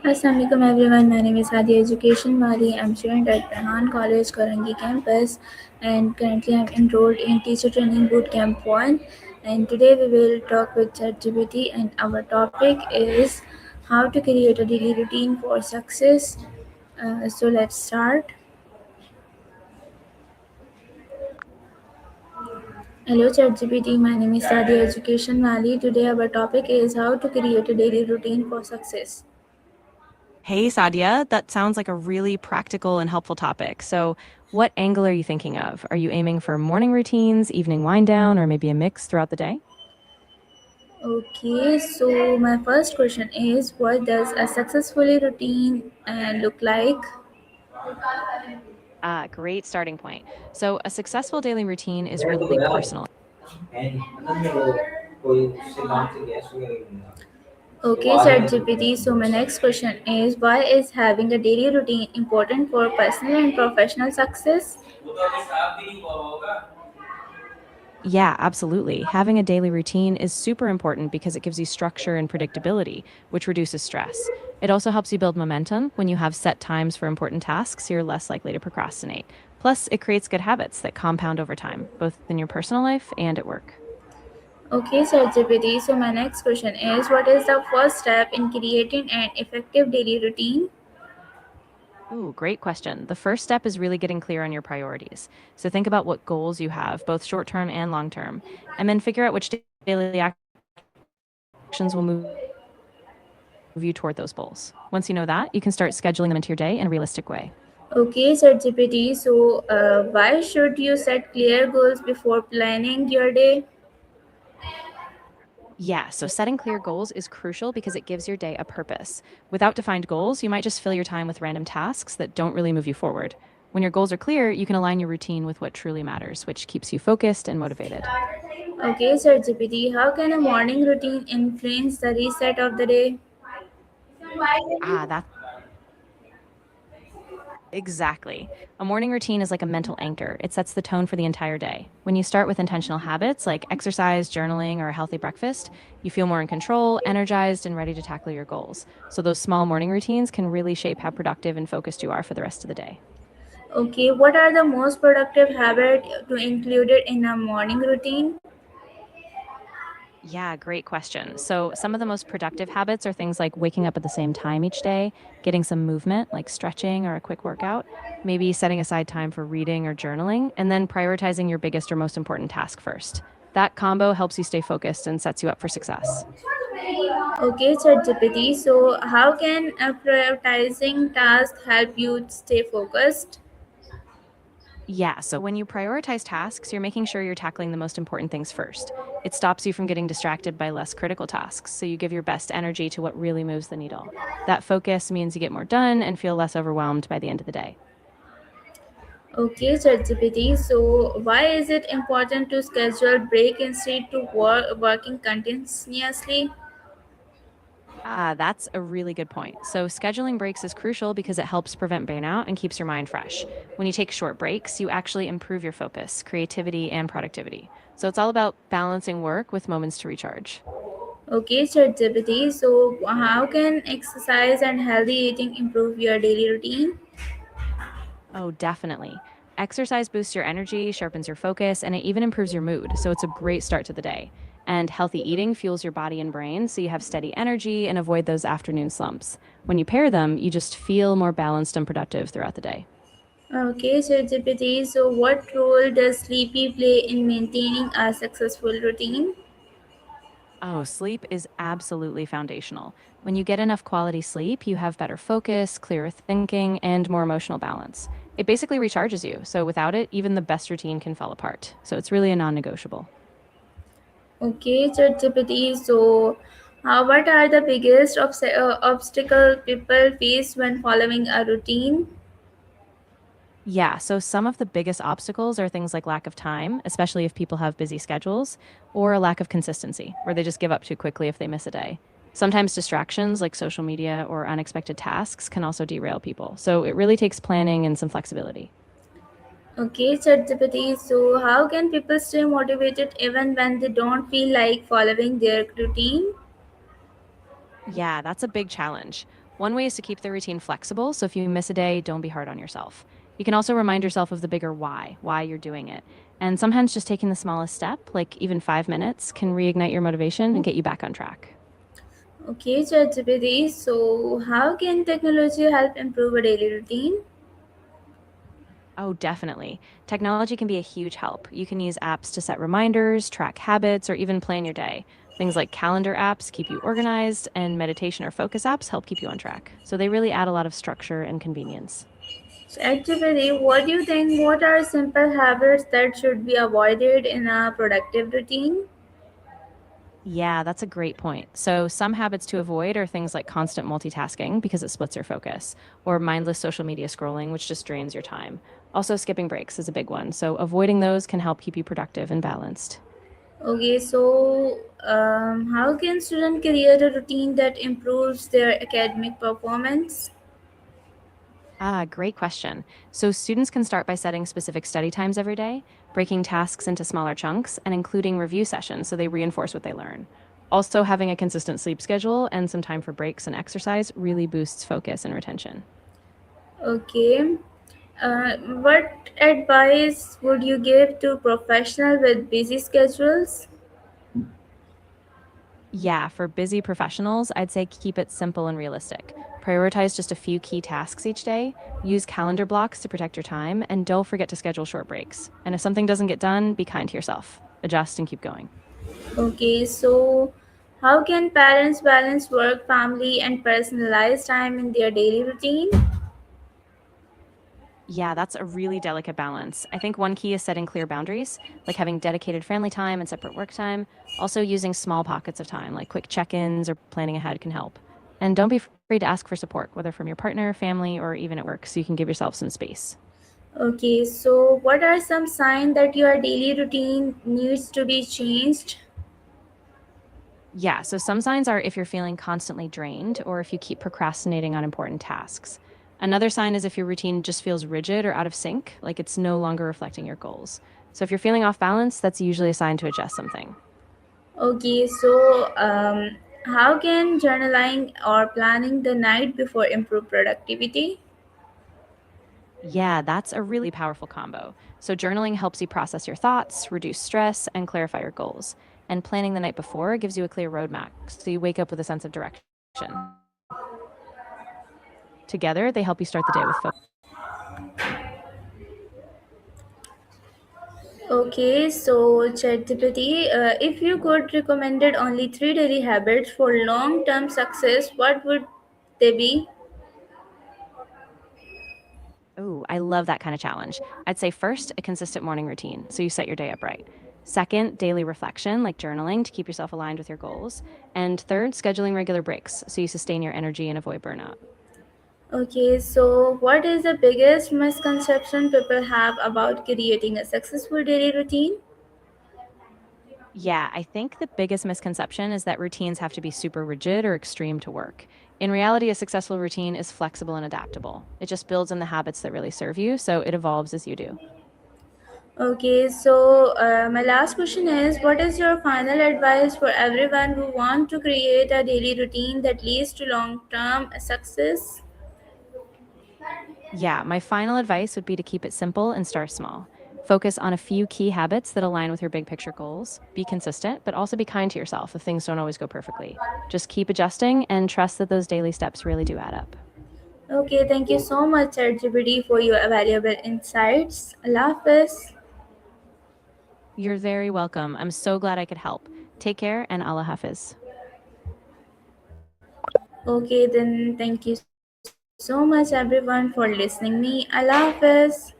Assalamualaikum everyone. My name is Sadia Education Wali. I'm student at Rehan College Korangi Campus, and currently I'm enrolled in Teacher Training Bootcamp 1. And today we will talk with ChatGPT, and our topic is how to create a daily routine for success. So let's start. Hello ChatGPT. My name is Sadia Education Wali. Today our topic is how to create a daily routine for success. Hey, Sadia, that sounds like a really practical and helpful topic. So, what angle are you thinking of? Are you aiming for morning routines, evening wind down, or maybe a mix throughout the day? Okay, so my first question is, what does a successfully routine look like? Great starting point. So, a successful daily routine is really personal. Okay, ChatGPT. So my next question is, why is having a daily routine important for personal and professional success? Yeah, absolutely. Having a daily routine is super important because it gives you structure and predictability, which reduces stress. It also helps you build momentum. When you have set times for important tasks, you're less likely to procrastinate. Plus, it creates good habits that compound over time, both in your personal life and at work. Okay, ChatGPT. So my next question is, what is the first step in creating an effective daily routine? Ooh, great question. The first step is really getting clear on your priorities. So think about what goals you have, both short term and long term, and then figure out which daily actions will move you toward those goals. Once you know that, you can start scheduling them into your day in a realistic way. Okay, ChatGPT. So why should you set clear goals before planning your day? Yeah, so setting clear goals is crucial because it gives your day a purpose. Without defined goals, you might just fill your time with random tasks that don't really move you forward. When your goals are clear, you can align your routine with what truly matters, which keeps you focused and motivated. Okay, ChatGPT. How can a morning routine influence the reset of the day? That's exactly. A morning routine is like a mental anchor. It sets the tone for the entire day. When you start with intentional habits like exercise, journaling, or a healthy breakfast, you feel more in control, energized, and ready to tackle your goals. So, those small morning routines can really shape how productive and focused you are for the rest of the day. Okay, what are the most productive habits to include it in a morning routine? Yeah, great question. So, some of the most productive habits are things like waking up at the same time each day, getting some movement like stretching or a quick workout, maybe setting aside time for reading or journaling, and then prioritizing your biggest or most important task first. That combo helps you stay focused and sets you up for success. Okay, ChatGPT. So, how can a prioritizing task help you stay focused? Yeah, so when you prioritize tasks, you're making sure you're tackling the most important things first. It stops you from getting distracted by less critical tasks, so you give your best energy to what really moves the needle. That focus means you get more done and feel less overwhelmed by the end of the day. Okay, ChatGPT. So, why is it important to schedule break instead to working continuously? That's a really good point. So, scheduling breaks is crucial because it helps prevent burnout and keeps your mind fresh. When you take short breaks, you actually improve your focus, creativity, and productivity. So, it's all about balancing work with moments to recharge. Okay, ChatGPT. So, how can exercise and healthy eating improve your daily routine? Oh, definitely. Exercise boosts your energy, sharpens your focus, and it even improves your mood. So, it's a great start to the day. And healthy eating fuels your body and brain, so you have steady energy and avoid those afternoon slumps. When you pair them, you just feel more balanced and productive throughout the day. Okay, ChatGPT. So, what role does sleepy play in maintaining a successful routine? Oh, sleep is absolutely foundational. When you get enough quality sleep, you have better focus, clearer thinking, and more emotional balance. It basically recharges you. So without it, even the best routine can fall apart. So it's really a non negotiable. Okay, ChatGPT. So, what are the biggest obstacle people face when following a routine? Yeah, so some of the biggest obstacles are things like lack of time, especially if people have busy schedules, or a lack of consistency, where they just give up too quickly if they miss a day. Sometimes distractions like social media or unexpected tasks can also derail people. So it really takes planning and some flexibility. Okay, ChatGPT. So, how can people stay motivated even when they don't feel like following their routine? Yeah, that's a big challenge. One way is to keep the routine flexible, so if you miss a day, don't be hard on yourself. You can also remind yourself of the bigger why you're doing it. And sometimes just taking the smallest step, like even 5 minutes, can reignite your motivation and get you back on track. Okay, ChatGPT. So, how can technology help improve a daily routine? Oh, definitely. Technology can be a huge help. You can use apps to set reminders, track habits, or even plan your day. Things like calendar apps keep you organized, and meditation or focus apps help keep you on track. So they really add a lot of structure and convenience. ChatGPT, what do you think? What are simple habits that should be avoided in a productive routine? Yeah, that's a great point. So, some habits to avoid are things like constant multitasking because it splits your focus, or mindless social media scrolling, which just drains your time. Also, skipping breaks is a big one. So, avoiding those can help keep you productive and balanced. Okay, so how can student create a routine that improves their academic performance? Great question. So, students can start by setting specific study times every day, breaking tasks into smaller chunks, and including review sessions so they reinforce what they learn. Also, having a consistent sleep schedule and some time for breaks and exercise really boosts focus and retention. Okay, what advice would you give to professional with busy schedules? Yeah, for busy professionals, I'd say keep it simple and realistic. Prioritize just a few key tasks each day, use calendar blocks to protect your time, and don't forget to schedule short breaks. And if something doesn't get done, be kind to yourself. Adjust and keep going. Okay, so how can parents balance work, family, and personalized time in their daily routine? Yeah, that's a really delicate balance. I think one key is setting clear boundaries, like having dedicated family time and separate work time. Also, using small pockets of time, like quick check ins or planning ahead, can help. And don't be afraid to ask for support, whether from your partner, family, or even at work, so you can give yourself some space. Okay, so what are some signs that your daily routine needs to be changed? Yeah, so some signs are if you're feeling constantly drained or if you keep procrastinating on important tasks. Another sign is if your routine just feels rigid or out of sync, like it's no longer reflecting your goals. So if you're feeling off balance, that's usually a sign to adjust something. Okay, so how can journaling or planning the night before improve productivity? Yeah, that's a really powerful combo. So journaling helps you process your thoughts, reduce stress, and clarify your goals. And planning the night before gives you a clear roadmap, so you wake up with a sense of direction. Together, they help you start the day with focus. Okay, so ChatGPT, if you could recommended only three daily habits for long-term success, what would they be? Ooh, I love that kind of challenge. I'd say first, a consistent morning routine, so you set your day up right. Second, daily reflection, like journaling to keep yourself aligned with your goals. And third, scheduling regular breaks, so you sustain your energy and avoid burnout. Okay, so what is the biggest misconception people have about creating a successful daily routine? Yeah, I think the biggest misconception is that routines have to be super rigid or extreme to work. In reality, a successful routine is flexible and adaptable. It just builds on the habits that really serve you, so it evolves as you do. Okay, so my last question is, what is your final advice for everyone who want to create a daily routine that leads to long-term success? Yeah, my final advice would be to keep it simple and start small. Focus on a few key habits that align with your big picture goals. Be consistent, but also be kind to yourself if things don't always go perfectly. Just keep adjusting and trust that those daily steps really do add up. Okay, thank you so much, ChatGPT, for your valuable insights. Allah Hafiz. You're very welcome. I'm so glad I could help. Take care and Allah Hafiz. Okay, then thank you so much, everyone, for listening me. Allah Hafiz.